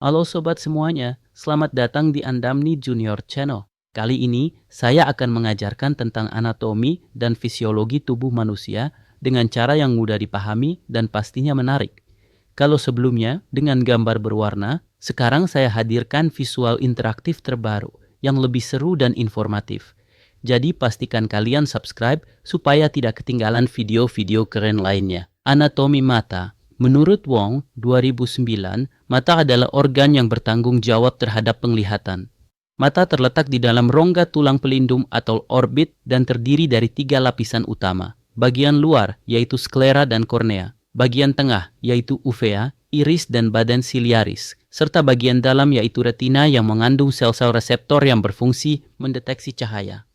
Halo sobat semuanya, selamat datang di Andamni Junior Channel. Kali ini saya akan mengajarkan tentang anatomi dan fisiologi tubuh manusia dengan cara yang mudah dipahami dan pastinya menarik. Kalau sebelumnya dengan gambar berwarna, sekarang saya hadirkan visual interaktif terbaru yang lebih seru dan informatif. Jadi pastikan kalian subscribe supaya tidak ketinggalan video-video keren lainnya. Anatomi mata. Menurut Wong, 2009, mata adalah organ yang bertanggung jawab terhadap penglihatan. Mata terletak di dalam rongga tulang pelindung atau orbit dan terdiri dari 3 lapisan utama. Bagian luar, yaitu sklera dan kornea. Bagian tengah, yaitu uvea, iris dan badan siliaris. Serta bagian dalam, yaitu retina yang mengandung sel-sel reseptor yang berfungsi mendeteksi cahaya.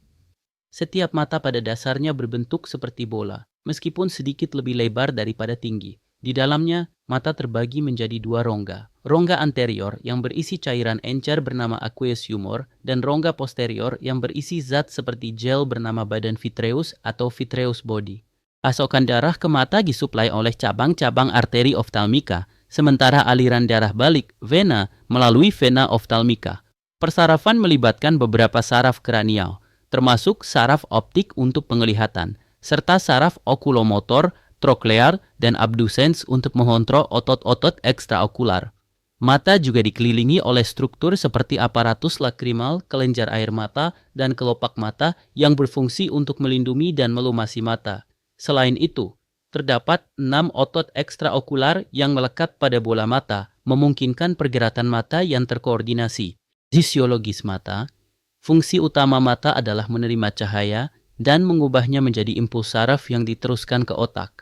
Setiap mata pada dasarnya berbentuk seperti bola, meskipun sedikit lebih lebar daripada tinggi. Di dalamnya, mata terbagi menjadi 2 rongga. Rongga anterior yang berisi cairan encer bernama aqueous humor dan rongga posterior yang berisi zat seperti gel bernama badan vitreous atau vitreous body. Pasokan darah ke mata disuplai oleh cabang-cabang arteri oftalmika, sementara aliran darah balik, vena, melalui vena oftalmika. Persarafan melibatkan beberapa saraf kranial, termasuk saraf optik untuk penglihatan, serta saraf okulomotor, troklear, dan abducens untuk mengontrol otot-otot ekstraokular. Mata juga dikelilingi oleh struktur seperti aparatus lakrimal, kelenjar air mata, dan kelopak mata yang berfungsi untuk melindungi dan melumasi mata. Selain itu, terdapat 6 otot ekstraokular yang melekat pada bola mata, memungkinkan pergerakan mata yang terkoordinasi. Fisiologis mata. Fungsi utama mata adalah menerima cahaya dan mengubahnya menjadi impuls saraf yang diteruskan ke otak.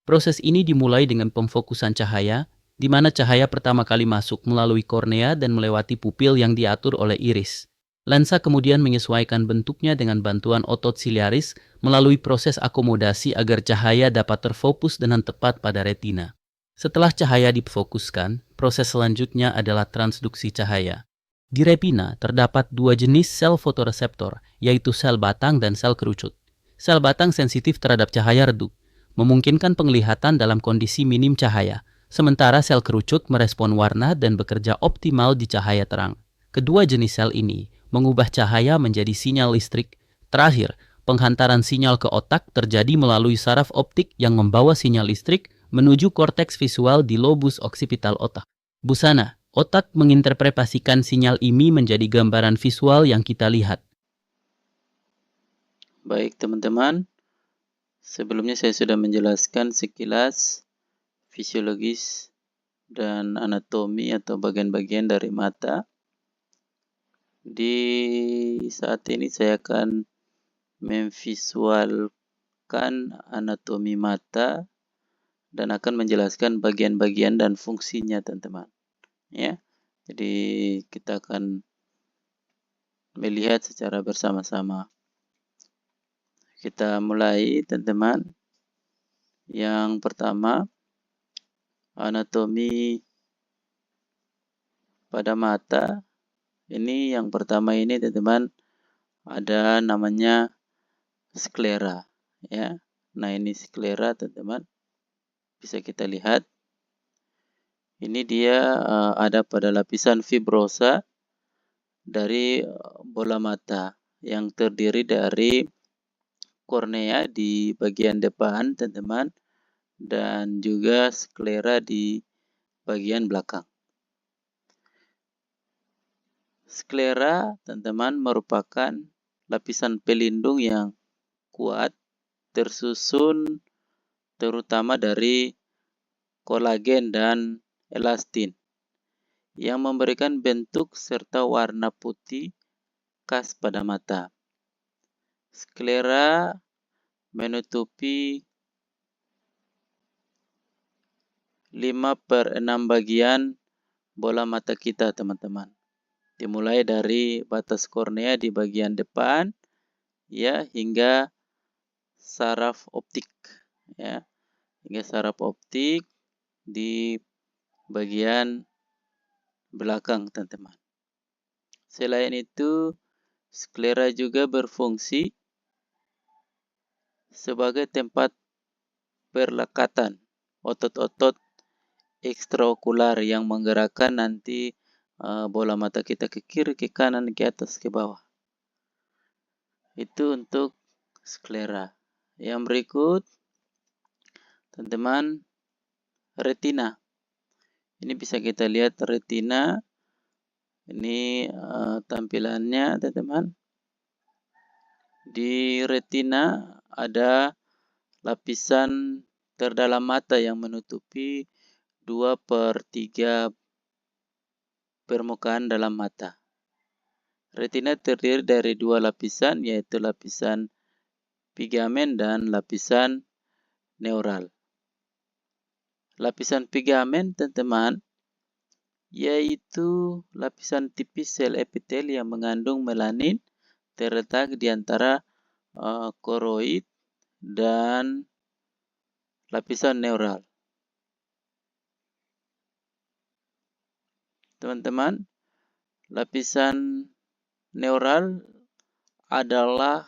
Proses ini dimulai dengan pemfokusan cahaya, di mana cahaya pertama kali masuk melalui kornea dan melewati pupil yang diatur oleh iris. Lensa kemudian menyesuaikan bentuknya dengan bantuan otot siliaris melalui proses akomodasi agar cahaya dapat terfokus dengan tepat pada retina. Setelah cahaya difokuskan, proses selanjutnya adalah transduksi cahaya. Di retina terdapat 2 jenis sel fotoreseptor, yaitu sel batang dan sel kerucut. Sel batang sensitif terhadap cahaya redup, memungkinkan penglihatan dalam kondisi minim cahaya, sementara sel kerucut merespon warna dan bekerja optimal di cahaya terang. Kedua jenis sel ini mengubah cahaya menjadi sinyal listrik. Terakhir, penghantaran sinyal ke otak terjadi melalui saraf optik yang membawa sinyal listrik menuju korteks visual di lobus oksipital otak. Busana, otak menginterpretasikan sinyal ini menjadi gambaran visual yang kita lihat. Baik teman-teman, sebelumnya saya sudah menjelaskan sekilas fisiologis dan anatomi atau bagian-bagian dari mata. Di saat ini saya akan memvisualkan anatomi mata dan akan menjelaskan bagian-bagian dan fungsinya teman-teman. Ya, jadi kita akan melihat secara bersama-sama. Kita mulai teman-teman. Yang pertama, anatomi pada mata. Ini yang pertama ini teman-teman ada namanya sklera ya. Nah, ini sklera teman-teman. Bisa kita lihat. Ini dia ada pada lapisan fibrosa dari bola mata yang terdiri dari kornea di bagian depan teman-teman dan juga sklera di bagian belakang. Sklera, teman-teman, merupakan lapisan pelindung yang kuat tersusun terutama dari kolagen dan elastin yang memberikan bentuk serta warna putih khas pada mata. Sklera menutupi 5/6 bagian bola mata kita, teman-teman. Dimulai dari batas kornea di bagian depan ya hingga saraf optik ya. Hingga saraf optik di bagian belakang, teman-teman. Selain itu, sklera juga berfungsi sebagai tempat perlekatan otot-otot ekstraokular yang menggerakkan nanti bola mata kita ke kiri, ke kanan, ke atas, ke bawah. Itu untuk sklera. Yang berikut, teman-teman, retina. Ini bisa kita lihat retina. Ini tampilannya, teman-teman. Di retina ada lapisan terdalam mata yang menutupi 2/3 permukaan dalam mata. Retina terdiri dari dua lapisan, yaitu lapisan pigamen dan lapisan neural. Lapisan pigamen, teman-teman, yaitu lapisan tipis sel epitel yang mengandung melanin terletak di antara koroid dan lapisan neural. Teman-teman, lapisan neural adalah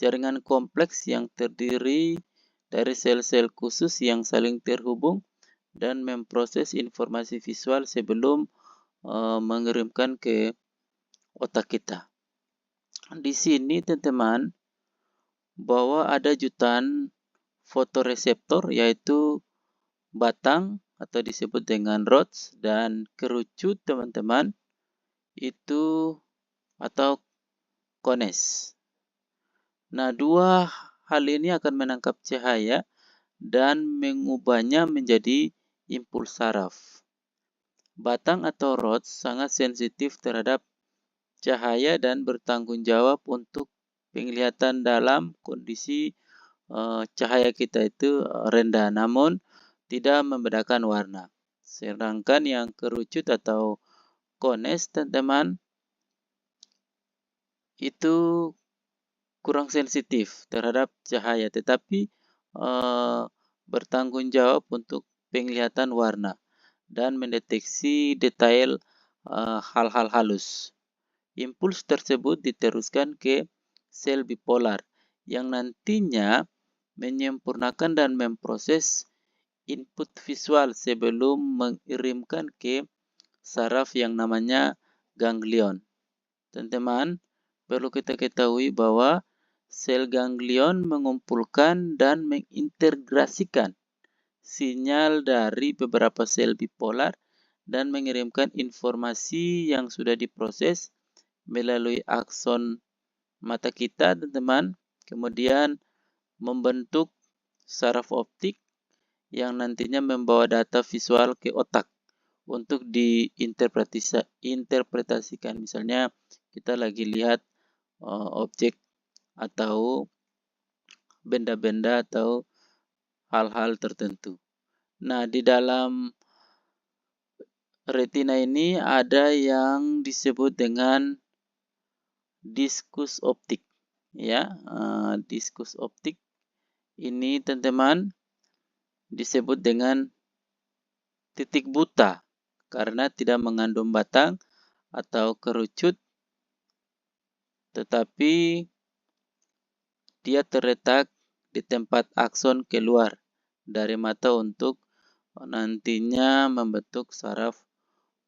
jaringan kompleks yang terdiri dari sel-sel khusus yang saling terhubung dan memproses informasi visual sebelum mengirimkan ke otak kita. Di sini, teman-teman, bahwa ada jutaan fotoreseptor, yaitu batang atau disebut dengan rods, dan kerucut, teman-teman, itu atau cones. Nah, dua hal ini akan menangkap cahaya dan mengubahnya menjadi impuls saraf. Batang atau rods sangat sensitif terhadap cahaya dan bertanggung jawab untuk penglihatan dalam kondisi cahaya kita itu rendah, namun tidak membedakan warna. Sedangkan yang kerucut atau cones, teman-teman, itu kurang sensitif terhadap cahaya, tetapi bertanggung jawab untuk penglihatan warna dan mendeteksi detail hal-hal halus. Impuls tersebut diteruskan ke sel bipolar yang nantinya menyempurnakan dan memproses input visual sebelum mengirimkan ke saraf yang namanya ganglion. Teman-teman, perlu kita ketahui bahwa sel ganglion mengumpulkan dan mengintegrasikan sinyal dari beberapa sel bipolar dan mengirimkan informasi yang sudah diproses melalui akson mata kita, teman-teman, kemudian membentuk saraf optik yang nantinya membawa data visual ke otak untuk diinterpretasikan. Misalnya kita lagi lihat objek atau benda-benda atau hal-hal tertentu. Nah, di dalam retina ini ada yang disebut dengan diskus optik. Ya, diskus optik ini, teman-teman, disebut dengan titik buta karena tidak mengandung batang atau kerucut, tetapi dia terletak di tempat akson keluar dari mata untuk nantinya membentuk saraf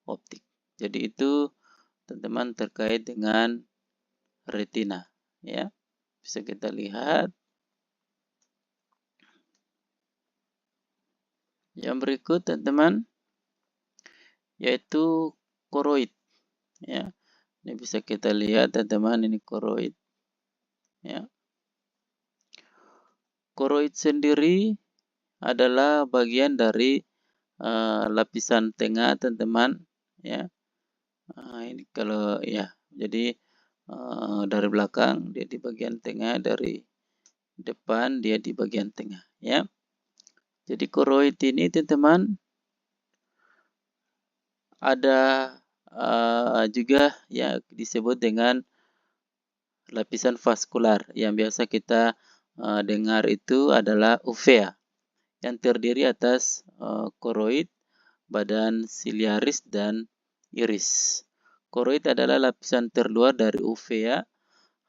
optik. Jadi itu, teman-teman, terkait dengan retina. Ya, bisa kita lihat. Yang berikut, teman-teman, yaitu koroid. Ya, ini bisa kita lihat, teman-teman, ini koroid. Ya. Koroid sendiri adalah bagian dari lapisan tengah, teman-teman. Ya, ini kalau ya, jadi dari belakang dia di bagian tengah, dari depan dia di bagian tengah. Ya, jadi koroid ini, teman-teman, ada juga ya disebut dengan lapisan vaskular yang biasa kita dengar itu adalah uvea yang terdiri atas koroid, badan siliaris, dan iris. Koroid adalah lapisan terluar dari uvea.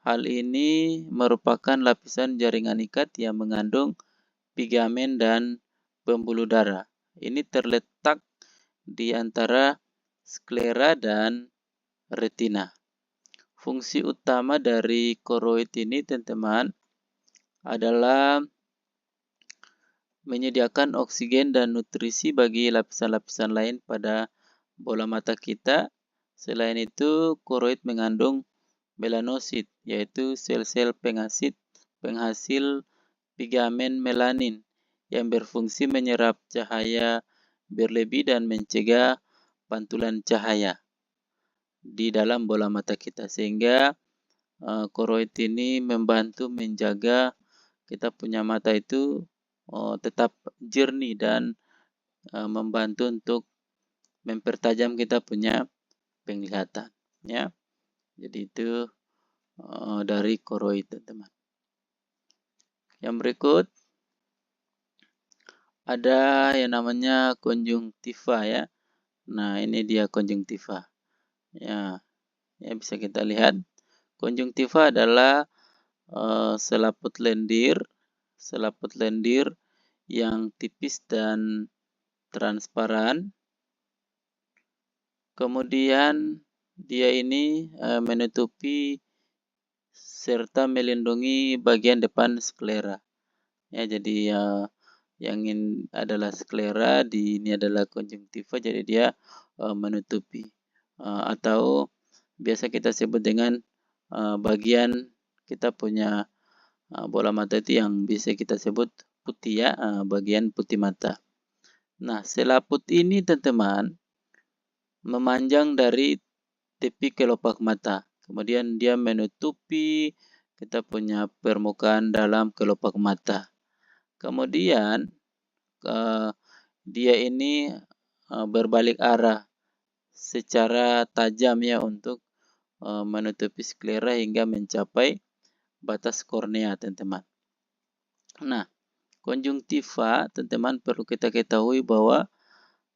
Hal ini merupakan lapisan jaringan ikat yang mengandung pigamen dan pembuluh darah. Ini terletak di antara sklera, dan retina. Fungsi utama dari koroid ini, teman-teman, adalah menyediakan oksigen dan nutrisi bagi lapisan-lapisan lain pada bola mata kita. Selain itu, koroid mengandung melanosit, yaitu sel-sel penghasil pigamen melanin yang berfungsi menyerap cahaya berlebih dan mencegah pantulan cahaya di dalam bola mata kita, sehingga koroid ini membantu menjaga kita punya mata itu tetap jernih dan membantu untuk mempertajam kita punya penglihatan, ya. Jadi itu dari koroid, teman-teman. Yang berikut ada yang namanya konjungtiva, ya. Nah, ini dia konjungtiva. Ya, bisa kita lihat. Konjungtiva adalah selaput lendir yang tipis dan transparan. Kemudian dia ini menutupi serta melindungi bagian depan sklera. Ya, jadi yang ini adalah sklera, ini adalah konjungtiva, jadi dia menutupi atau biasa kita sebut dengan bagian kita punya bola mata itu yang bisa kita sebut putih, ya, bagian putih mata. Nah, selaput ini, teman-teman, memanjang dari tepi kelopak mata. Kemudian dia menutupi kita punya permukaan dalam kelopak mata. Kemudian dia ini berbalik arah secara tajam, ya, untuk menutupi sklera hingga mencapai batas kornea, teman-teman. Nah, konjungtiva, teman-teman, perlu kita ketahui bahwa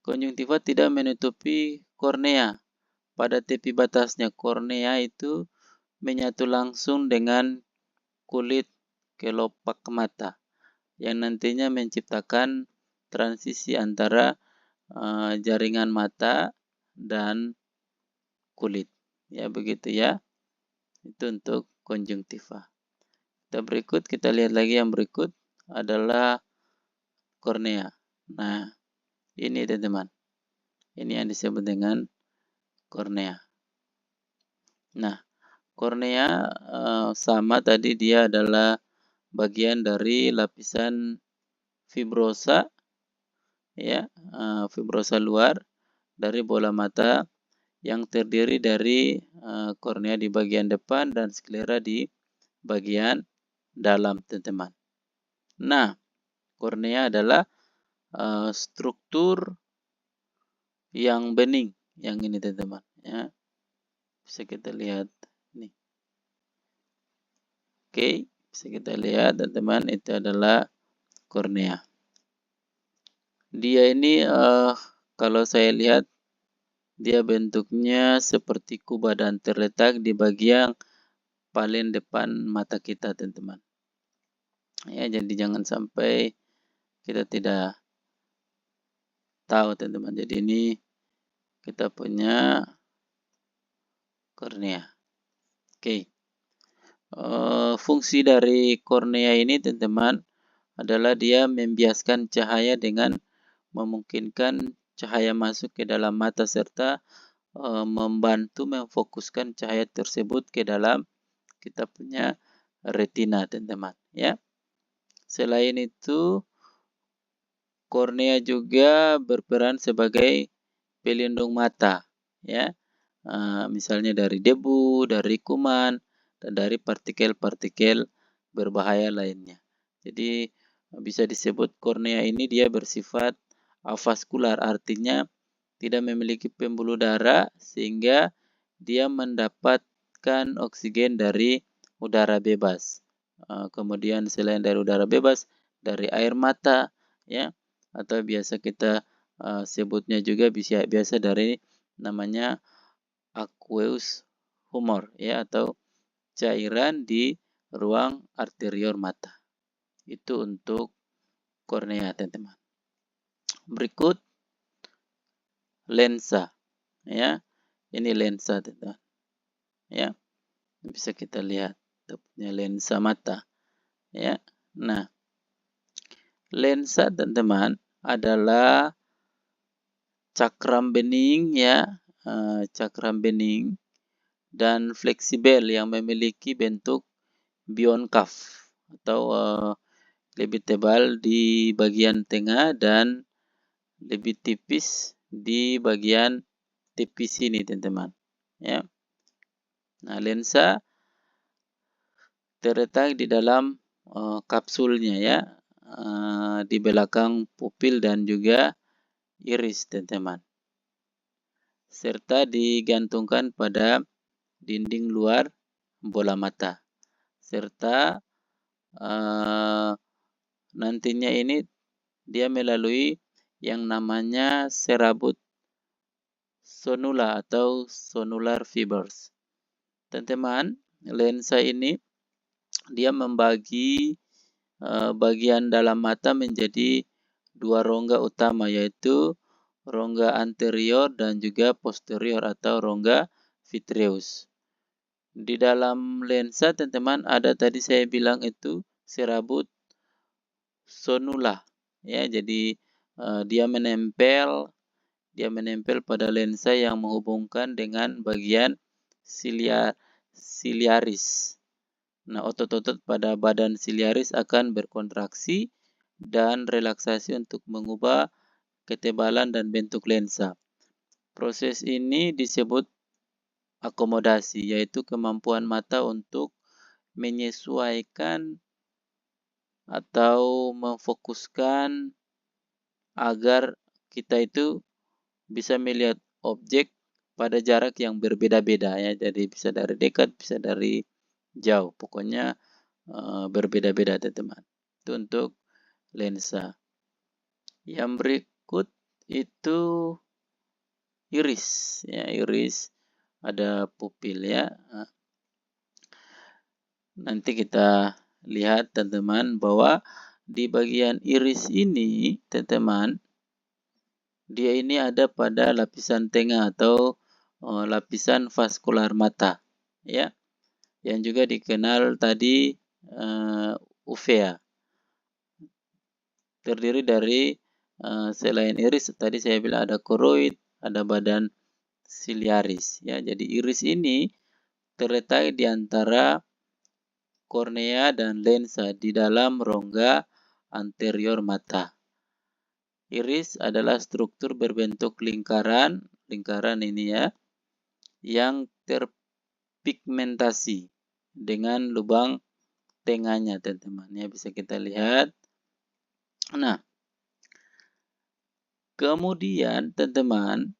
konjungtiva tidak menutupi kornea. Pada tepi batasnya kornea itu menyatu langsung dengan kulit kelopak mata yang nantinya menciptakan transisi antara jaringan mata dan kulit. Ya, begitu, ya. Itu untuk konjungtiva. Kita lihat lagi yang berikut adalah kornea. Nah, ini, teman-teman. Ini yang disebut dengan kornea. Nah, kornea sama tadi, dia adalah bagian dari lapisan fibrosa, ya, fibrosa luar dari bola mata yang terdiri dari kornea di bagian depan dan sklera di bagian dalam, teman-teman. Nah, kornea adalah struktur yang bening, yang ini, teman-teman, ya. Bisa kita lihat ini. Oke, bisa kita lihat, teman-teman, itu adalah kornea. Dia ini kalau saya lihat dia bentuknya seperti kubah dan terletak di bagian paling depan mata kita, teman-teman. Ya, jadi jangan sampai kita tidak tahu, teman-teman. Jadi ini kita punya kornea. Oke. Fungsi dari kornea ini, teman-teman, adalah dia membiaskan cahaya dengan memungkinkan cahaya masuk ke dalam mata serta membantu memfokuskan cahaya tersebut ke dalam kita punya retina, teman-teman, ya. Selain itu, kornea juga berperan sebagai pelindung mata, ya. Misalnya dari debu, dari kuman, dan dari partikel-partikel berbahaya lainnya. Jadi bisa disebut kornea ini dia bersifat avaskular, artinya tidak memiliki pembuluh darah sehingga dia mendapatkan oksigen dari udara bebas. Kemudian selain dari udara bebas, dari air mata, ya, atau biasa kita sebutnya juga biasa dari namanya aqueous humor, ya, atau cairan di ruang arterior mata. Itu untuk kornea, teman-teman. Berikut lensa. Ya, ini lensa, teman-teman. Ya, bisa kita lihat punya lensa mata. Ya, nah lensa, teman-teman, adalah cakram bening, ya, cakram bening dan fleksibel yang memiliki bentuk bionkaf atau lebih tebal di bagian tengah dan lebih tipis di bagian tepi sini, teman-teman. Ya. Nah, lensa terletak di dalam kapsulnya, ya, di belakang pupil dan juga iris, teman-teman, serta digantungkan pada dinding luar bola mata, serta nantinya ini dia melalui yang namanya serabut sonula atau sonular fibers. Teman-teman, lensa ini dia membagi bagian dalam mata menjadi dua rongga utama, yaitu rongga anterior dan juga posterior atau rongga vitreous. Di dalam lensa, teman-teman, ada tadi saya bilang itu serabut sonula, ya. Jadi dia menempel pada lensa yang menghubungkan dengan bagian siliaris. Nah, otot-otot pada badan siliaris akan berkontraksi dan relaksasi untuk mengubah ketebalan dan bentuk lensa. Proses ini disebut akomodasi, yaitu kemampuan mata untuk menyesuaikan atau memfokuskan agar kita itu bisa melihat objek pada jarak yang berbeda-beda, ya. Jadi bisa dari dekat, bisa dari jauh. Pokoknya berbeda-beda, teman-teman. Itu untuk lensa. Yang berikut itu iris, ya. Iris ada pupil, ya. Nanti kita lihat, teman-teman, bahwa di bagian iris ini, teman-teman, dia ini ada pada lapisan tengah atau lapisan vaskular mata, ya, yang juga dikenal tadi uvea. Terdiri dari selain iris, tadi saya bilang ada koroid, ada badan siliaris, ya. Jadi iris ini terletak di antara kornea dan lensa di dalam rongga anterior mata. Iris adalah struktur berbentuk lingkaran ini, ya, yang terpigmentasi dengan lubang tengahnya, teman-teman. Ya, bisa kita lihat. Nah, kemudian, teman-teman,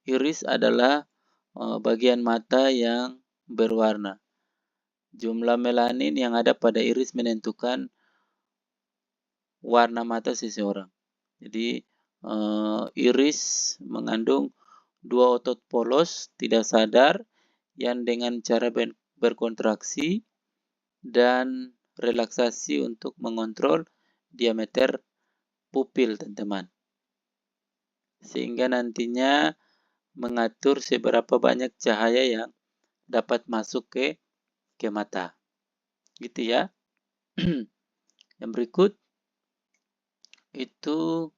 iris adalah bagian mata yang berwarna. Jumlah melanin yang ada pada iris menentukan warna mata seseorang. Jadi iris mengandung dua otot polos tidak sadar yang dengan cara berkontraksi dan relaksasi untuk mengontrol diameter pupil, teman-teman, sehingga nantinya mengatur seberapa banyak cahaya yang dapat masuk ke mata. Gitu, ya. Yang berikut itu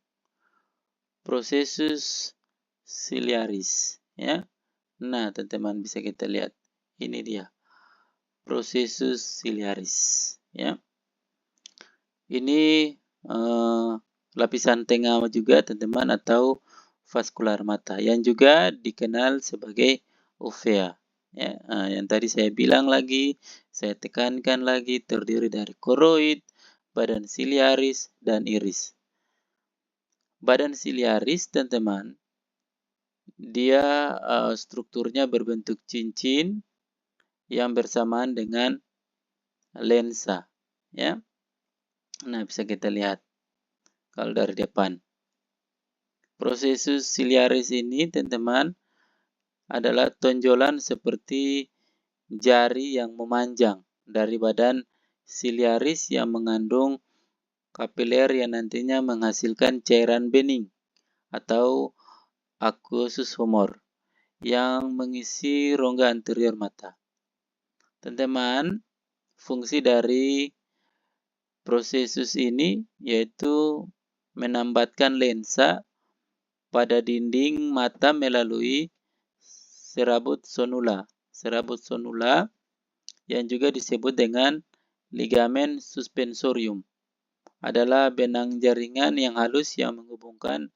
prosesus siliaris, ya. Nah, teman-teman, bisa kita lihat. Ini dia prosesus siliaris, ya. Ini lapisan tengah juga, teman-teman, atau vaskular mata yang juga dikenal sebagai uvea, ya. Yang tadi saya bilang lagi, saya tekankan lagi, terdiri dari koroid, badan siliaris, dan iris. Badan siliaris, teman-teman, dia strukturnya berbentuk cincin yang bersamaan dengan lensa, ya. Nah, bisa kita lihat kalau dari depan. Prosesus siliaris ini, teman-teman, adalah tonjolan seperti jari yang memanjang dari badan siliaris yang mengandung kapiler yang nantinya menghasilkan cairan bening atau aqueous humor yang mengisi rongga anterior mata. Teman-teman, fungsi dari prosesus ini yaitu menambatkan lensa pada dinding mata melalui serabut sonula. Serabut sonula yang juga disebut dengan ligamen suspensorium adalah benang jaringan yang halus yang menghubungkan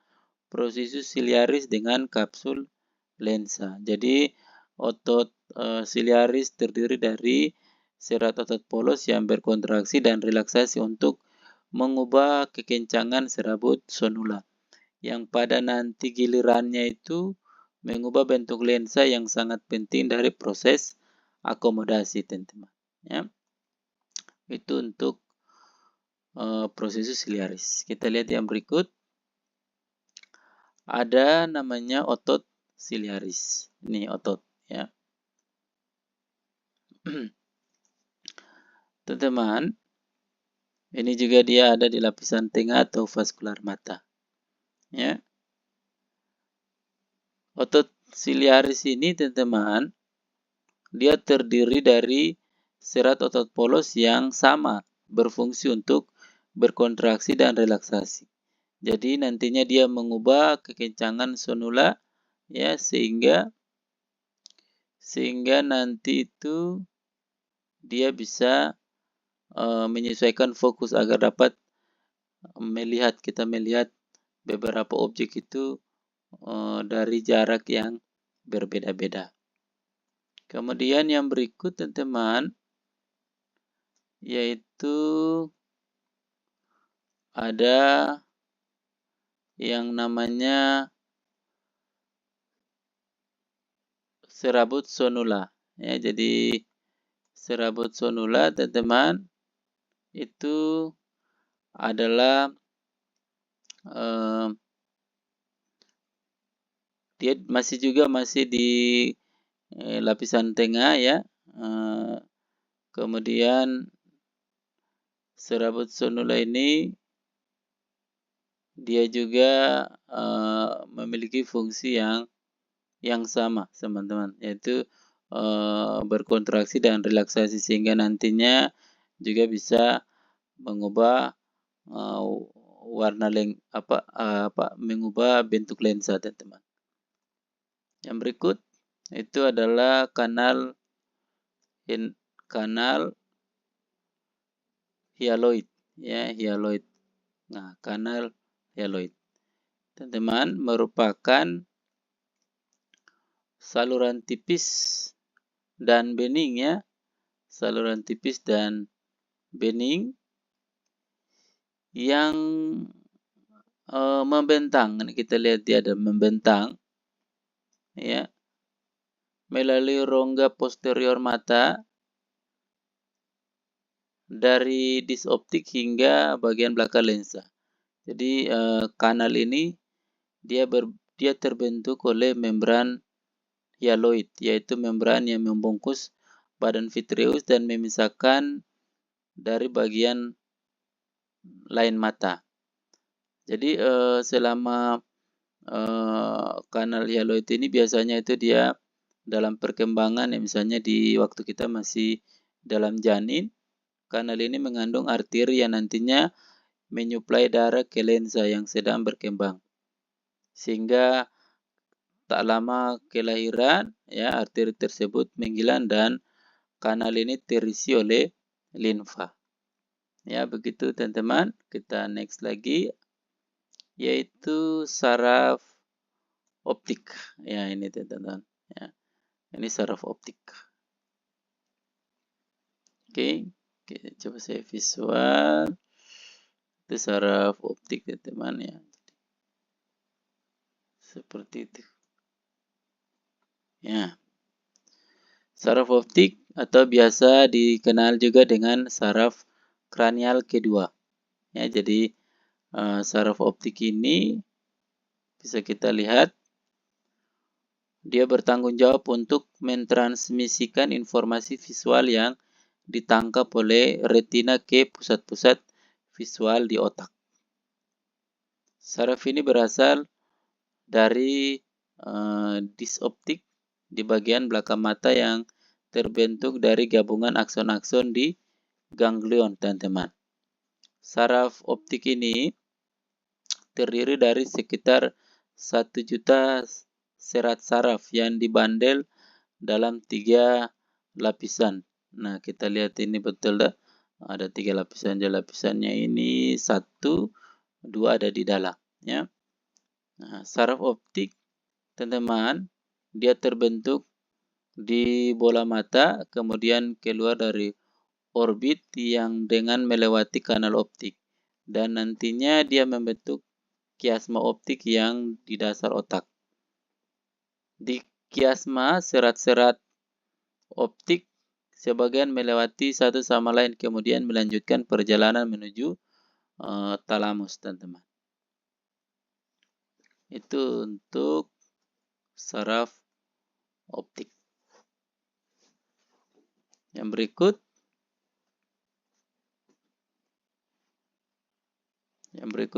prosesus ciliaris dengan kapsul lensa. Jadi otot ciliaris terdiri dari serat otot polos yang berkontraksi dan relaksasi untuk mengubah kekencangan serabut sonula, yang pada nanti gilirannya itu mengubah bentuk lensa yang sangat penting dari proses akomodasi, teman-teman. Ya, itu untuk prosesus ciliaris. Kita lihat yang berikut. Ada namanya otot ciliaris. Ini otot, ya. Teman-teman, ini juga dia ada di lapisan tengah atau vaskular mata. Ya. Otot ciliaris ini, teman-teman, dia terdiri dari serat otot polos yang sama berfungsi untuk berkontraksi dan relaksasi. Jadi nantinya dia mengubah kekencangan sonula, ya, sehingga nanti itu dia bisa menyesuaikan fokus agar dapat kita melihat beberapa objek itu dari jarak yang berbeda-beda. Kemudian yang berikut, teman-teman, yaitu ada yang namanya serabut sonula. Ya, jadi serabut sonula, teman-teman, itu adalah dia masih di lapisan tengah, ya. Kemudian serabut sonula ini dia juga memiliki fungsi yang sama, teman-teman, yaitu berkontraksi dan relaksasi sehingga nantinya juga bisa mengubah mengubah bentuk lensa, teman-teman. Yang berikut itu adalah kanal hyaloid, ya, hyaloid. Nah, kanal hyaloid, teman-teman, merupakan saluran tipis dan bening, ya. Saluran tipis dan bening yang membentang. Kita lihat dia ada membentang, ya, melalui rongga posterior mata dari dis optik hingga bagian belakang lensa. Jadi kanal ini dia terbentuk oleh membran hyaloid, yaitu membran yang membungkus badan vitreus dan memisahkan dari bagian lain mata. Jadi selama kanal hyaloid ini biasanya itu dia dalam perkembangan, ya, misalnya di waktu kita masih dalam janin, kanal ini mengandung arteri yang nantinya menyuplai darah ke lensa yang sedang berkembang. Sehingga tak lama kelahiran, ya, arteri tersebut menghilang dan kanal ini terisi oleh limfa. Ya, begitu, teman-teman. Kita next lagi, yaitu saraf optik. Ya, ini, teman-teman. Ya, ini saraf optik. Oke, coba saya visual. Itu saraf optik, teman-teman, ya. Seperti itu. Ya. Saraf optik atau biasa dikenal juga dengan saraf kranial kedua. Ya, jadi saraf optik ini bisa kita lihat dia bertanggung jawab untuk mentransmisikan informasi visual yang ditangkap oleh retina ke pusat-pusat visual di otak. Saraf ini berasal dari dis optik, di bagian belakang mata yang terbentuk dari gabungan akson-akson di ganglion, teman-teman. Saraf optik ini terdiri dari sekitar 1 juta serat saraf yang dibandel dalam 3 lapisan. Nah, kita lihat ini betul dah. Ada 3 lapisan. Jadi lapisannya ini 1, 2 ada di dalam. Ya. Nah, saraf optik, teman-teman, dia terbentuk di bola mata, kemudian keluar dari orbit yang dengan melewati kanal optik. Dan nantinya dia membentuk kiasma optik yang di dasar otak. Di kiasma, serat-serat optik sebagian melewati satu sama lain, kemudian melanjutkan perjalanan menuju talamus, teman-teman. Itu untuk saraf optik. Yang berikut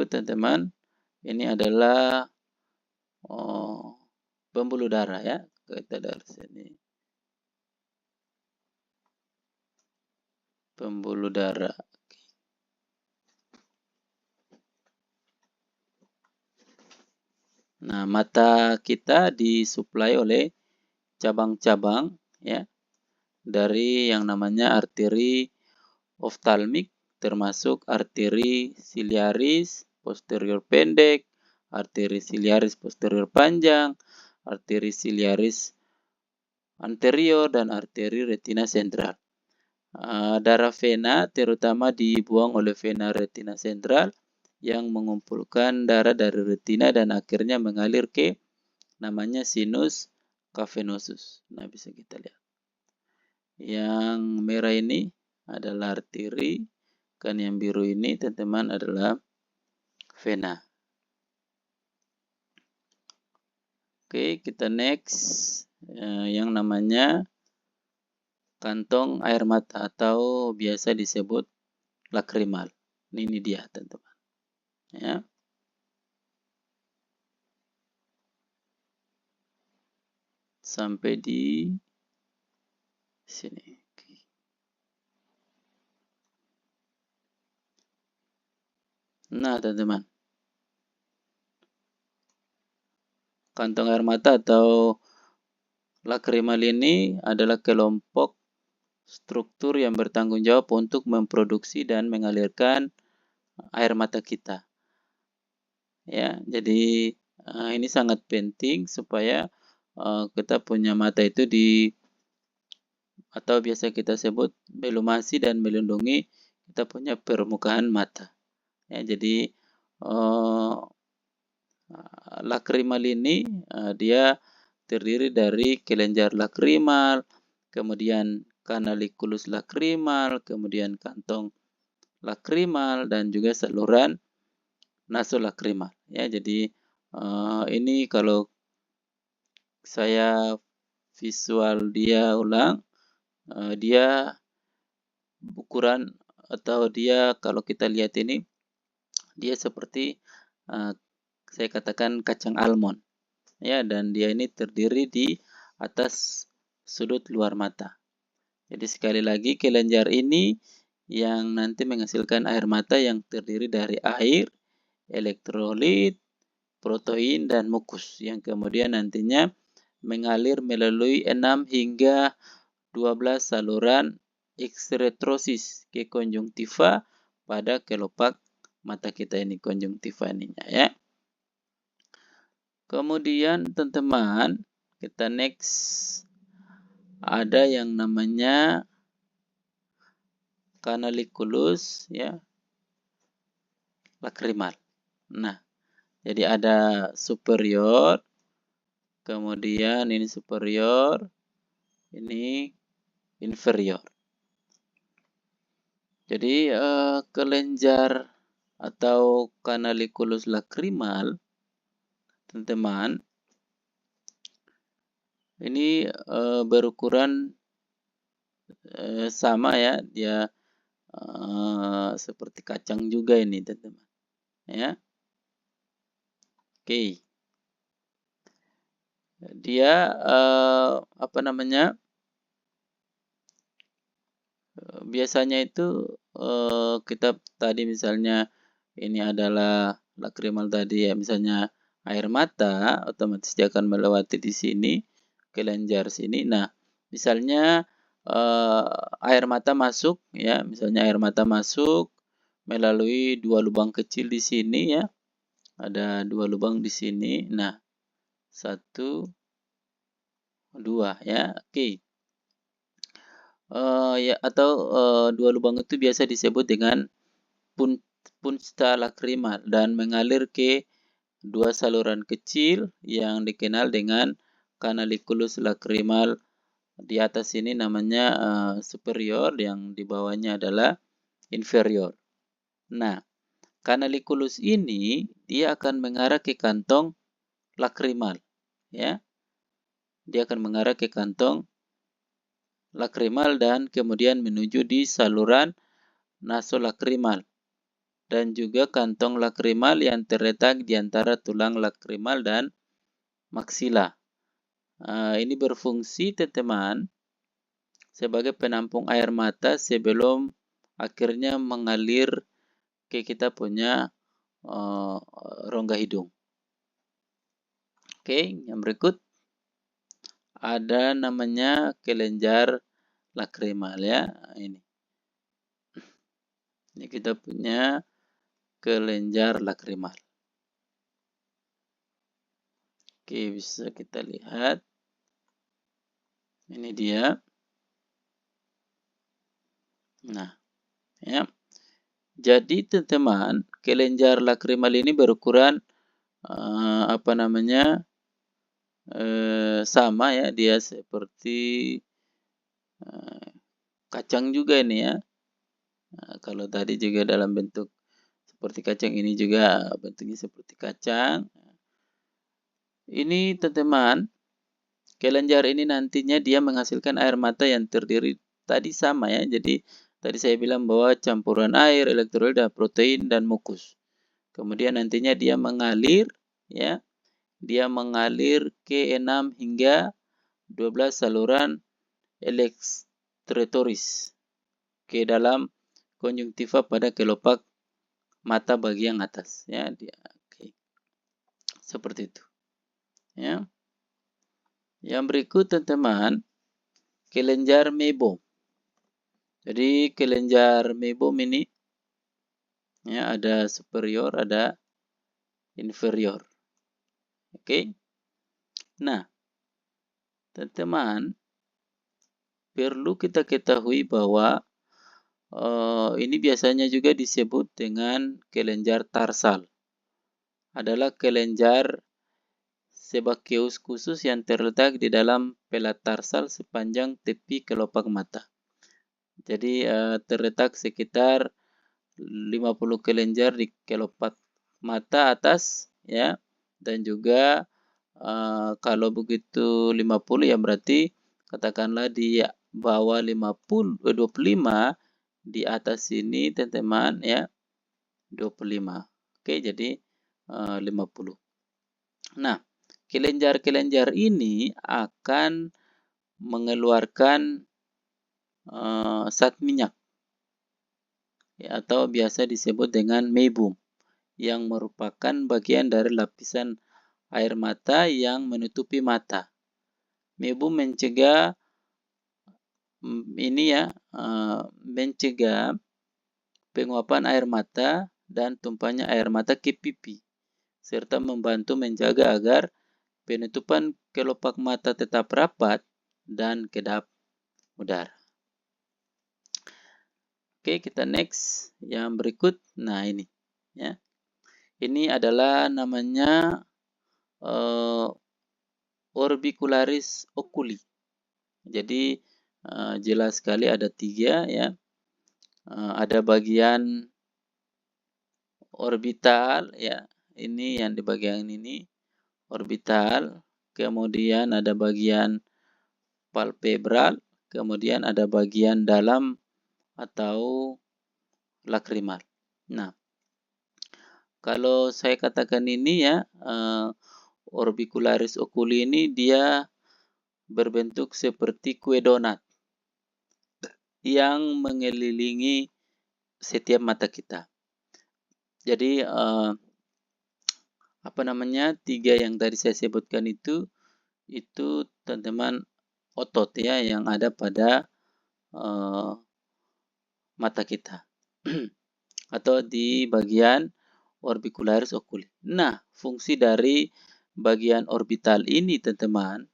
teman-teman, ini adalah pembuluh darah ya. Kita dari sini. Pembuluh darah. Nah, mata kita disuplai oleh cabang-cabang ya dari yang namanya arteri oftalmik, termasuk arteri siliaris posterior pendek, arteri siliaris posterior panjang, arteri siliaris anterior, dan arteri retina sentral. Darah vena terutama dibuang oleh vena retina sentral yang mengumpulkan darah dari retina dan akhirnya mengalir ke namanya sinus cavernosus. Nah, bisa kita lihat. Yang merah ini adalah arteri, kan yang biru ini teman-teman adalah vena. Oke, kita next. Yang namanya kantong air mata atau biasa disebut lakrimal. Ini dia, teman-teman. Ya. Sampai di sini. Nah, teman-teman. Kantong air mata atau lakrimal ini adalah kelompok struktur yang bertanggung jawab untuk memproduksi dan mengalirkan air mata kita. Ya, jadi ini sangat penting supaya kita punya mata itu atau biasa kita sebut melumasi dan melindungi kita punya permukaan mata. Ya, jadi lakrimal ini dia terdiri dari kelenjar lakrimal, kemudian kanalikulus lakrimal, kemudian kantong lakrimal, dan juga saluran nasolakrimal. Ya, jadi ini kalau saya visual dia ulang, dia ukuran atau dia kalau kita lihat ini dia seperti saya katakan kacang almond ya, dan dia ini terdiri di atas sudut luar mata. Jadi sekali lagi kelenjar ini yang nanti menghasilkan air mata yang terdiri dari air, elektrolit, protein, dan mukus yang kemudian nantinya mengalir melalui 6 hingga 12 saluran ekskretrosis ke konjungtiva pada kelopak mata kita ini, konjungtiva ininya ya. Kemudian teman-teman kita next ada yang namanya kanalikulus ya lakrimal. Nah, jadi ada superior, kemudian ini superior, ini inferior. Jadi kelenjar atau kanalikulus lakrimal, teman-teman, ini berukuran sama ya, dia seperti kacang juga ini, teman-teman. Ya, oke. dia apa namanya? Biasanya itu kita tadi misalnya ini adalah lakrimal tadi ya, misalnya air mata, otomatis dia akan melewati di sini, kelenjar sini. Nah, misalnya air mata masuk ya, misalnya air mata masuk melalui dua lubang kecil di sini ya, ada dua lubang di sini. Nah, satu, dua ya, oke. Ya atau dua lubang itu biasa disebut dengan punca lakrimal dan mengalir ke dua saluran kecil yang dikenal dengan kanalikulus lakrimal. Di atas ini namanya superior, yang di bawahnya adalah inferior. Nah, kanalikulus ini dia akan mengarah ke kantong lakrimal, ya. Dia akan mengarah ke kantong lakrimal dan kemudian menuju di saluran nasolakrimal dan juga kantong lakrimal yang terletak di antara tulang lakrimal dan maksila. Ini berfungsi, teman-teman, sebagai penampung air mata sebelum akhirnya mengalir ke kita punya rongga hidung. Oke, yang berikut ada namanya kelenjar lakrimal ya. Ini kita punya kelenjar lakrimal. Oke, bisa kita lihat. Ini dia. Nah, ya. Jadi teman-teman, kelenjar lakrimal ini berukuran apa namanya? Sama ya, dia seperti kacang juga ini ya. Kalau tadi juga dalam bentuk seperti kacang, ini juga bentuknya seperti kacang. Ini teman-teman, kelenjar ini nantinya dia menghasilkan air mata yang terdiri tadi sama ya. Jadi tadi saya bilang bahwa campuran air, elektrolit, dan protein dan mukus. Kemudian nantinya dia mengalir ya. Dia mengalir ke 6 hingga 12 saluran elektretoris ke dalam konjungtiva pada kelopak mata bagian atas ya. Oke. Seperti itu. Ya. Yang berikut teman-teman, kelenjar meibom. Jadi kelenjar meibom ini ya ada superior, ada inferior. Oke. Nah, teman-teman, perlu kita ketahui bahwa ini biasanya juga disebut dengan kelenjar tarsal. Adalah kelenjar sebaceus khusus yang terletak di dalam pelat tarsal sepanjang tepi kelopak mata. Jadi terletak sekitar 50 kelenjar di kelopak mata atas ya, dan juga kalau begitu 50 ya berarti katakanlah di bawah 25 di atas sini teman-teman ya 25. Oke, jadi 50. Nah, kelenjar-kelenjar ini akan mengeluarkan zat minyak ya, atau biasa disebut dengan meibum, yang merupakan bagian dari lapisan air mata yang menutupi mata. Meibum mencegah mencegah penguapan air mata dan tumpahnya air mata ke pipi, serta membantu menjaga agar penutupan kelopak mata tetap rapat dan kedap udara. Oke, kita next yang berikut. Nah, ini ya. Ini adalah namanya orbicularis oculi. Jadi jelas sekali ada 3 ya. Ada bagian orbital ya. Ini yang di bagian ini orbital, kemudian ada bagian palpebral, kemudian ada bagian dalam atau lakrimal. Nah, kalau saya katakan ini ya, orbicularis oculi ini dia berbentuk seperti kue donat yang mengelilingi setiap mata kita. Jadi tiga yang tadi saya sebutkan itu teman-teman otot ya yang ada pada mata kita atau di bagian orbicularis oculi. Nah, fungsi dari bagian orbital ini teman-teman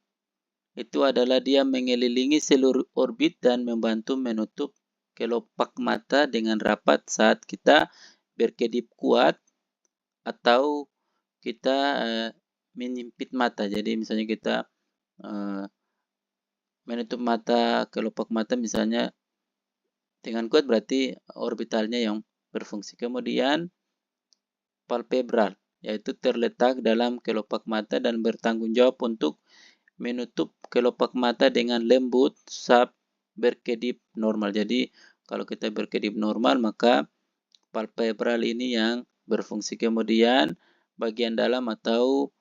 itu adalah dia mengelilingi seluruh orbit dan membantu menutup kelopak mata dengan rapat saat kita berkedip kuat atau kita menyempit mata. Jadi misalnya kita menutup mata, kelopak mata misalnya dengan kuat berarti orbitalnya yang berfungsi. Kemudian palpebral, yaitu terletak dalam kelopak mata dan bertanggung jawab untuk menutup kelopak mata dengan lembut saat berkedip normal. Jadi kalau kita berkedip normal maka palpebral ini yang berfungsi. Kemudian bagian dalam atau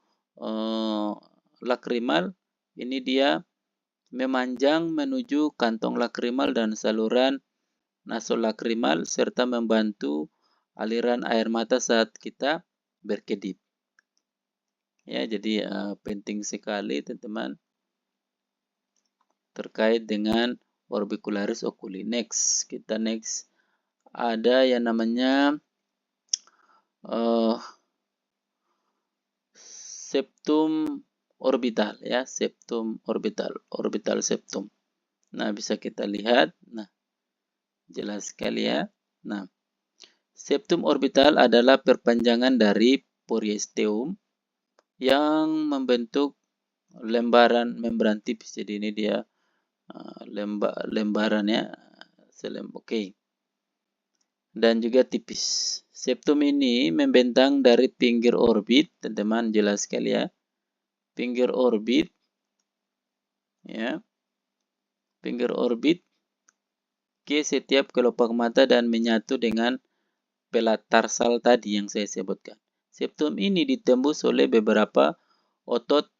lakrimal ini dia memanjang menuju kantong lakrimal dan saluran nasolakrimal serta membantu aliran air mata saat kita berkedip. Ya, jadi penting sekali teman-teman terkait dengan orbicularis oculi. Next, ada yang namanya septum orbital ya, septum orbital septum. Nah, bisa kita lihat. Nah, jelas sekali ya. Nah, septum orbital adalah perpanjangan dari periosteum yang membentuk lembaran membran tipis. Jadi ini dia lembarannya oke. Dan juga tipis. Septum ini membentang dari pinggir orbit, teman-teman jelas sekali ya. Pinggir orbit ya. Pinggir orbit ke setiap kelopak mata dan menyatu dengan pelat tarsal tadi yang saya sebutkan. Septum ini ditembus oleh beberapa otot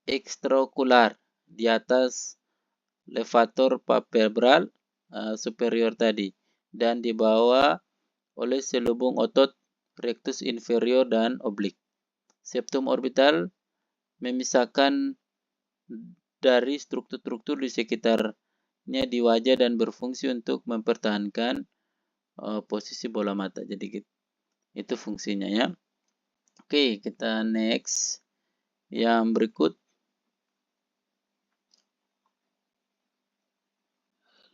ekstraokular di atas levator palpebral superior tadi dan dibawa oleh selubung otot rectus inferior dan oblik. Septum orbital memisahkan dari struktur-struktur di sekitarnya di wajah dan berfungsi untuk mempertahankan posisi bola mata. Jadi itu fungsinya ya. Oke, kita next. Yang berikut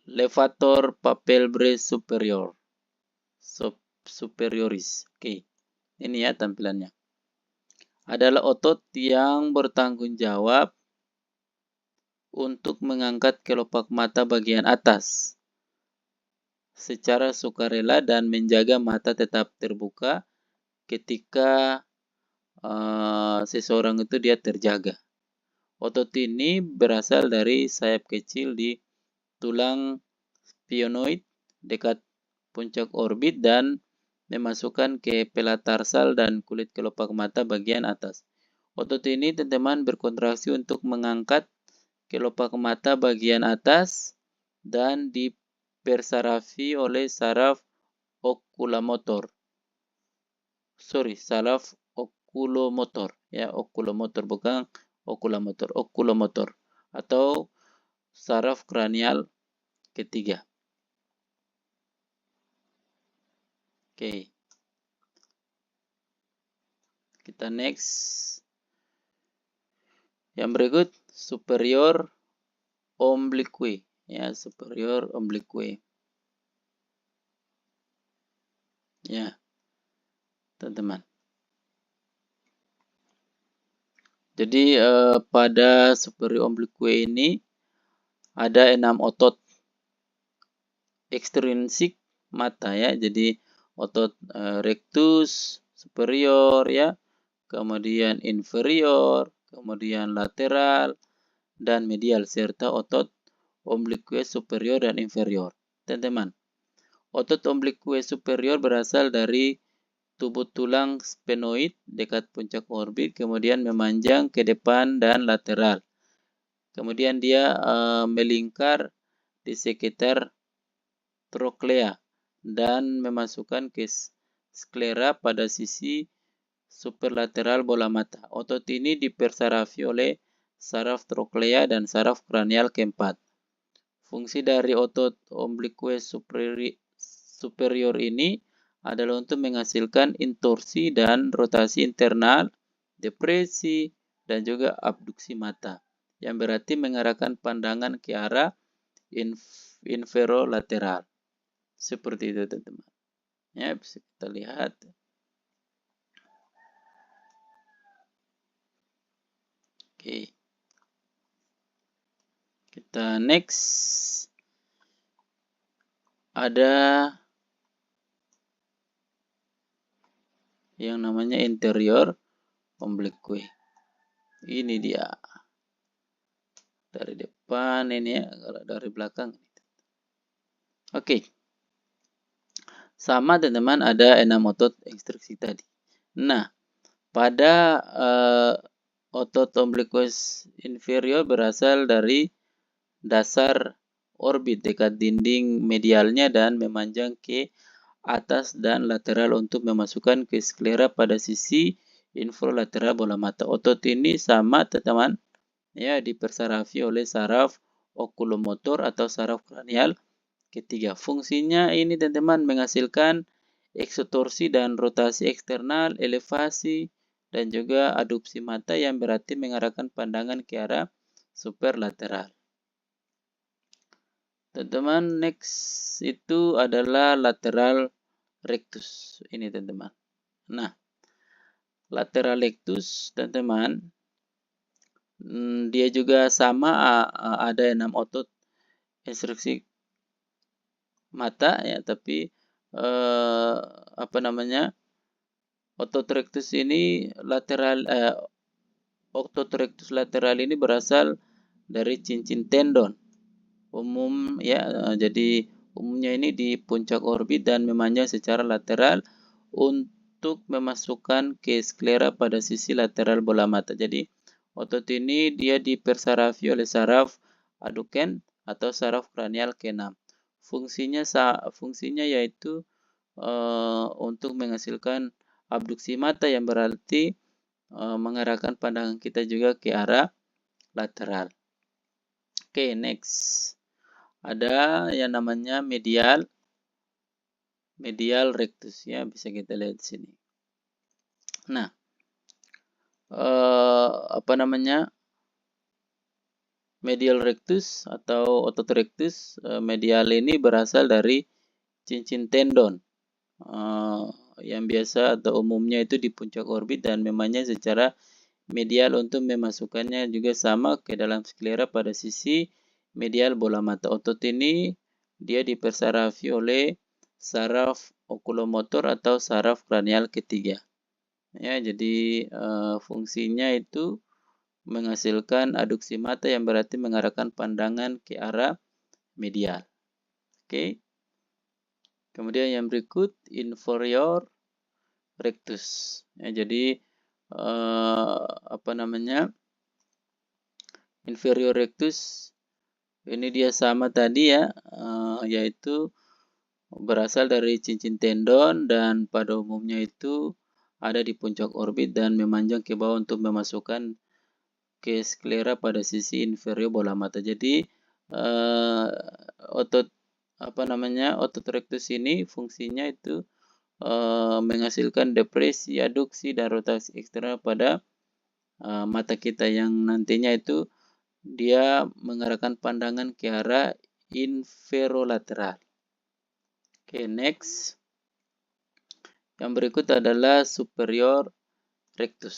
levator palpebrae superioris. Oke. Ini ya tampilannya. Adalah otot yang bertanggung jawab untuk mengangkat kelopak mata bagian atas secara sukarela dan menjaga mata tetap terbuka ketika seseorang itu dia terjaga. Otot ini berasal dari sayap kecil di tulang sphenoid dekat puncak orbit dan memasukkan ke pelat tarsal dan kulit kelopak mata bagian atas. Otot ini teman-teman berkontraksi untuk mengangkat kelopak mata bagian atas dan dipersarafi oleh saraf okulomotor. Saraf okulomotor ya, okulomotor bukan okulomotor atau saraf kranial ketiga. Oke. Kita next. Yang berikut superior oblique ya, superior oblique. Ya. Teman-teman. Jadi pada superior oblique ini ada 6 otot ekstrinsik mata ya. Jadi otot rectus superior ya, kemudian inferior, kemudian lateral dan medial serta otot oblique superior dan inferior. Teman-teman, otot oblique superior berasal dari tubuh tulang sphenoid dekat puncak orbit, kemudian memanjang ke depan dan lateral. Kemudian dia melingkar di sekitar troklea dan memasukkan ke sklera pada sisi superlateral bola mata. Otot ini dipersarafi oleh saraf troklea dan saraf kranial keempat. Fungsi dari otot obliquus superior ini adalah untuk menghasilkan intorsi dan rotasi internal, depresi, dan juga abduksi mata, yang berarti mengarahkan pandangan ke arah inferolateral. Seperti itu, teman-teman. Ya, bisa kita lihat. Oke. Kita next. Ada yang namanya interior oblique. Ini dia. Dari depan ini ya, kalau dari belakang. Oke. Sama teman-teman, ada 6 otot ekstruksi tadi. Nah, pada otot obliquus inferior berasal dari dasar orbit dekat dinding medialnya dan memanjang ke atas dan lateral untuk memasukkan ke sklera pada sisi inferolateral bola mata. Otot ini sama teman-teman, ya, dipersarafi oleh saraf okulomotor atau saraf kranial ketiga. Fungsinya ini teman-teman menghasilkan eksotorsi dan rotasi eksternal, elevasi, dan juga adupsi mata yang berarti mengarahkan pandangan ke arah superlateral. Teman-teman, next itu adalah lateral rectus. Ini teman-teman. Nah, lateral rectus teman-teman, dia juga sama, ada 6 otot ekstruksi mata ya, tapi otot rectus ini otot rectus lateral ini berasal dari cincin tendon umum ya, jadi umumnya ini di puncak orbit dan memanjang secara lateral untuk memasukkan ke sklera pada sisi lateral bola mata. Jadi otot ini dia dipersarafi oleh saraf aduken atau saraf kranial ke-6. Fungsinya yaitu untuk menghasilkan abduksi mata yang berarti mengarahkan pandangan kita juga ke arah lateral. Oke, next. Ada yang namanya medial rectus ya, bisa kita lihat di sini. Nah, medial rectus atau otot rectus medial ini berasal dari cincin tendon yang biasa atau umumnya itu di puncak orbit dan memanjang secara medial untuk memasukkannya juga sama ke dalam sklera pada sisi medial bola mata. Otot ini dia dipersarafi oleh saraf okulomotor atau saraf kranial ketiga. Ya, jadi fungsinya itu menghasilkan aduksi mata yang berarti mengarahkan pandangan ke arah medial. Oke. Kemudian yang berikut inferior rectus. Ya, jadi inferior rectus ini dia sama tadi ya, yaitu berasal dari cincin tendon dan pada umumnya itu ada di puncak orbit dan memanjang ke bawah untuk memasukkan ke sklera pada sisi inferior bola mata. Jadi otot rectus ini fungsinya itu menghasilkan depresi, aduksi, dan rotasi eksternal pada mata kita yang nantinya itu dia mengarahkan pandangan ke arah inferolateral. Oke, next. Yang berikut adalah superior rectus.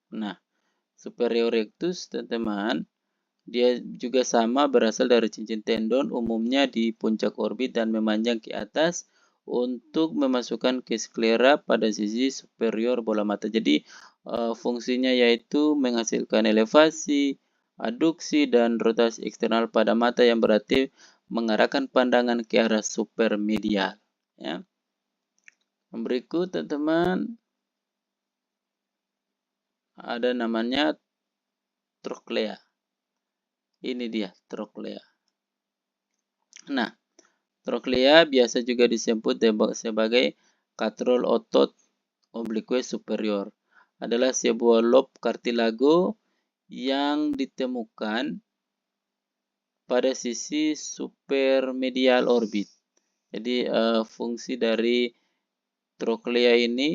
Nah, superior rectus teman-teman, dia juga sama berasal dari cincin tendon umumnya di puncak orbit dan memanjang ke atas untuk memasukkan ke sklera pada sisi superior bola mata. Jadi fungsinya yaitu menghasilkan elevasi, aduksi, dan rotasi eksternal pada mata yang berarti mengarahkan pandangan ke arah supermedial. Ya. Berikut teman-teman ada namanya troklea. Ini dia troklea. Nah, troklea biasa juga disebut sebagai katrol otot oblique superior. Adalah sebuah lob kartilago yang ditemukan pada sisi supermedial orbit. Jadi fungsi dari troklea ini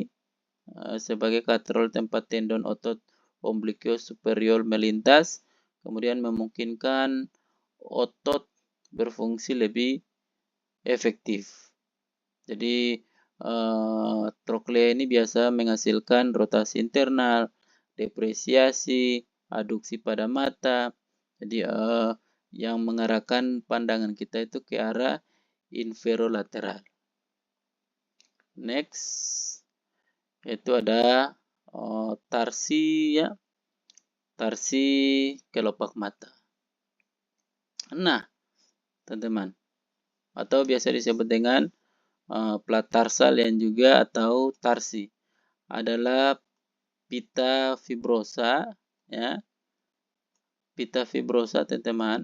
sebagai katrol tempat tendon otot oblique superior melintas, kemudian memungkinkan otot berfungsi lebih efektif. Jadi troklea ini biasa menghasilkan rotasi internal, depresiasi, aduksi pada mata. Jadi yang mengarahkan pandangan kita itu ke arah inferolateral. Next, itu ada tarsi ya, tarsi kelopak mata. Nah, teman-teman, atau biasa disebut dengan plat tarsal yang juga atau tarsi adalah pita fibrosa ya. Pita fibrosa teman-teman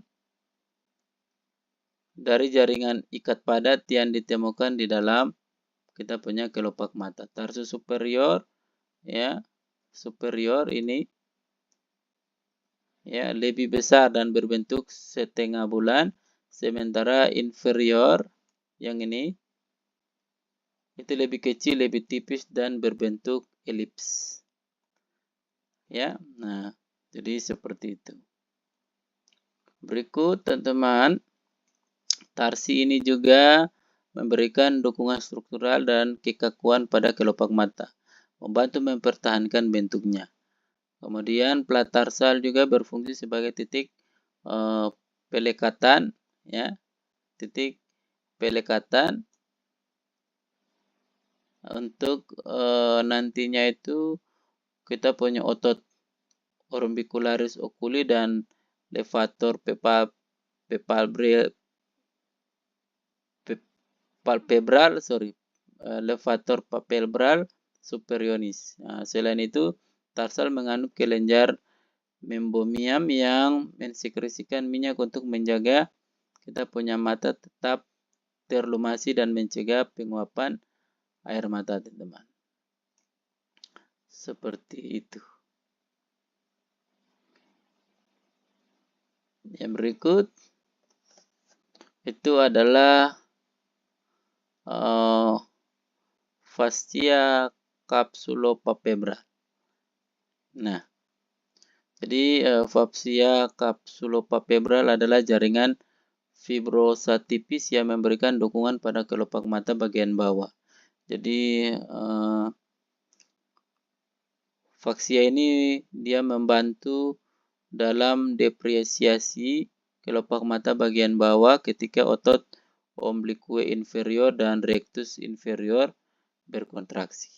dari jaringan ikat padat yang ditemukan di dalam kita punya kelopak mata. Tarsus superior ya, superior ini ya lebih besar dan berbentuk setengah bulan, sementara inferior yang ini itu lebih kecil, lebih tipis dan berbentuk elips. Ya, nah jadi seperti itu. Berikut teman-teman, tarsi ini juga memberikan dukungan struktural dan kekakuan pada kelopak mata, membantu mempertahankan bentuknya. Kemudian plat tarsal juga berfungsi sebagai titik pelekatan, ya, titik pelekatan untuk nantinya itu kita punya otot orbicularis oculi dan levator levator palpebral superioris. Nah, selain itu, tarsal mengandung kelenjar membomium yang mensekresikan minyak untuk menjaga kita punya mata tetap terlumasi dan mencegah penguapan air mata, teman-teman. Seperti itu. Yang berikut itu adalah fascia capsulopalpebral. Nah, jadi fascia capsulopalpebral adalah jaringan fibrosa tipis yang memberikan dukungan pada kelopak mata bagian bawah. Jadi fascia ini dia membantu dalam depresiasi kelopak mata bagian bawah ketika otot oblique inferior dan rectus inferior berkontraksi.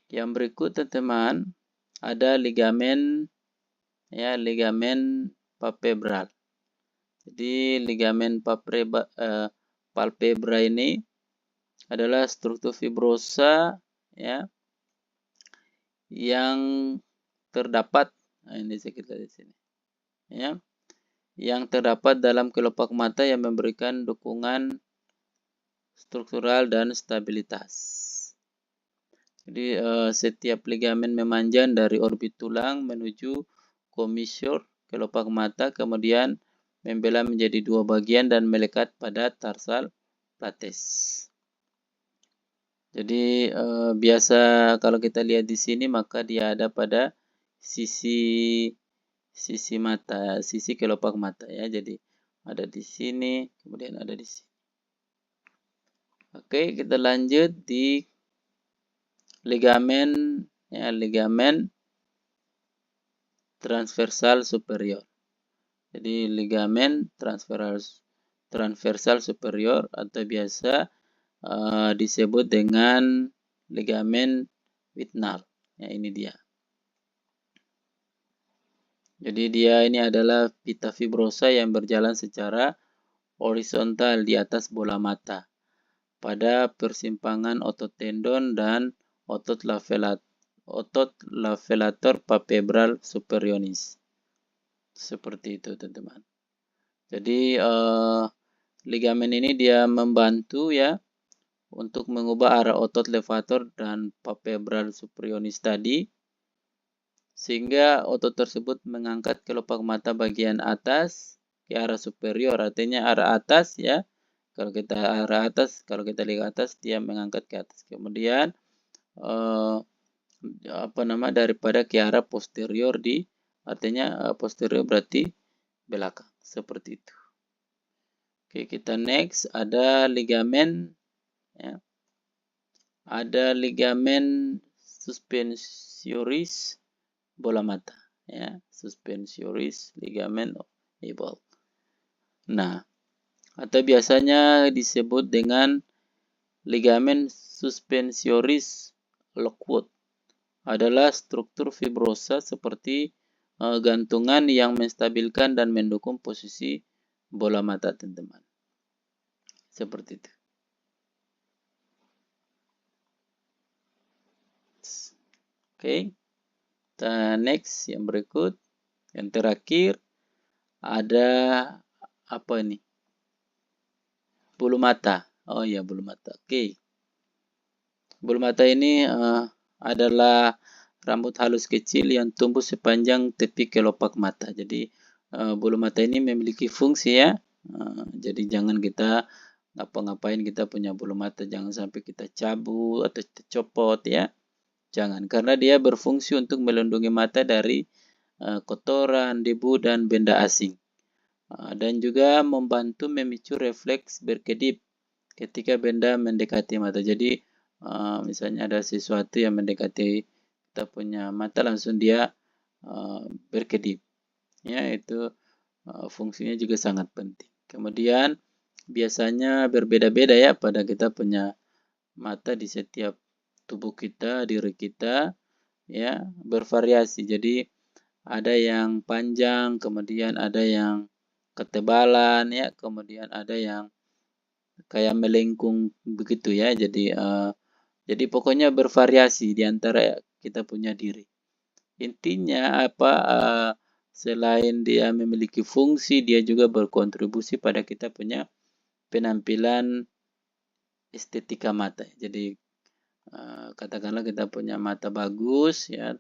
Yang berikut teman-teman ada ligamen ya, ligamen palpebral. Jadi ligamen palpebra ini adalah struktur fibrosa ya yang terdapat ini kita di sini ya, yang terdapat dalam kelopak mata yang memberikan dukungan struktural dan stabilitas. Jadi setiap ligamen memanjang dari orbit tulang menuju komissur kelopak mata, kemudian membelah menjadi dua bagian dan melekat pada tarsal plates. Jadi biasa kalau kita lihat di sini maka dia ada pada sisi mata, sisi kelopak mata ya. Jadi ada di sini, kemudian ada di sini. Oke, kita lanjut di ligamen ya, ligamen transversal superior. Jadi ligamen transversal superior atau biasa disebut dengan ligamen Whitnall. Ya, ini dia. Jadi dia ini adalah pita fibrosa yang berjalan secara horizontal di atas bola mata. pada persimpangan otot tendon dan otot lavelator palpebral superioris. Seperti itu, teman-teman. Jadi ligamen ini dia membantu ya untuk mengubah arah otot levator dan palpebral superioris tadi, sehingga otot tersebut mengangkat kelopak mata bagian atas ke arah superior, artinya arah atas ya. Kalau kita arah atas, kalau kita lihat atas, dia mengangkat ke atas. Kemudian daripada ke arah posterior artinya posterior berarti belakang, seperti itu. Oke, kita next ada ligamen ya. Ada ligamen suspensioris bola mata ya, suspensioris ligamen Ebel. Nah, atau biasanya disebut dengan ligamen suspensioris Lockwood, adalah struktur fibrosa seperti gantungan yang menstabilkan dan mendukung posisi bola mata, teman-teman. Seperti itu. Oke. Kita next yang berikut. Yang terakhir ada apa ini? Bulu mata. Oh iya, bulu mata. Oke. Bulu mata ini adalah rambut halus kecil yang tumbuh sepanjang tepi kelopak mata. Jadi bulu mata ini memiliki fungsi ya. Jadi jangan kita ngapa-ngapain kita punya bulu mata, jangan sampai kita cabut atau kita copot ya. Jangan, karena dia berfungsi untuk melindungi mata dari kotoran, debu, dan benda asing. Dan juga membantu memicu refleks berkedip ketika benda mendekati mata. Jadi misalnya ada sesuatu yang mendekati kita punya mata, langsung dia berkedip. Ya, itu fungsinya juga sangat penting. Kemudian biasanya berbeda-beda ya pada kita punya mata di setiap tubuh kita, diri kita, ya, bervariasi. Jadi ada yang panjang, kemudian ada yang ketebalan, ya, kemudian ada yang kayak melengkung begitu ya. Jadi pokoknya bervariasi di antara kita punya diri. Intinya selain dia memiliki fungsi, dia juga berkontribusi pada kita punya penampilan estetika mata. Jadi katakanlah kita punya mata bagus ya,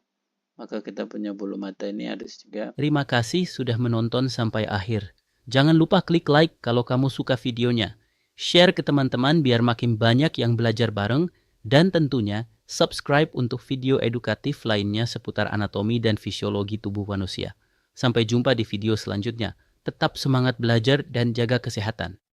maka kita punya bulu mata ini harus juga. Terima kasih sudah menonton sampai akhir. Jangan lupa klik like kalau kamu suka videonya. Share ke teman-teman biar makin banyak yang belajar bareng. Dan tentunya subscribe untuk video edukatif lainnya seputar anatomi dan fisiologi tubuh manusia. Sampai jumpa di video selanjutnya. Tetap semangat belajar dan jaga kesehatan.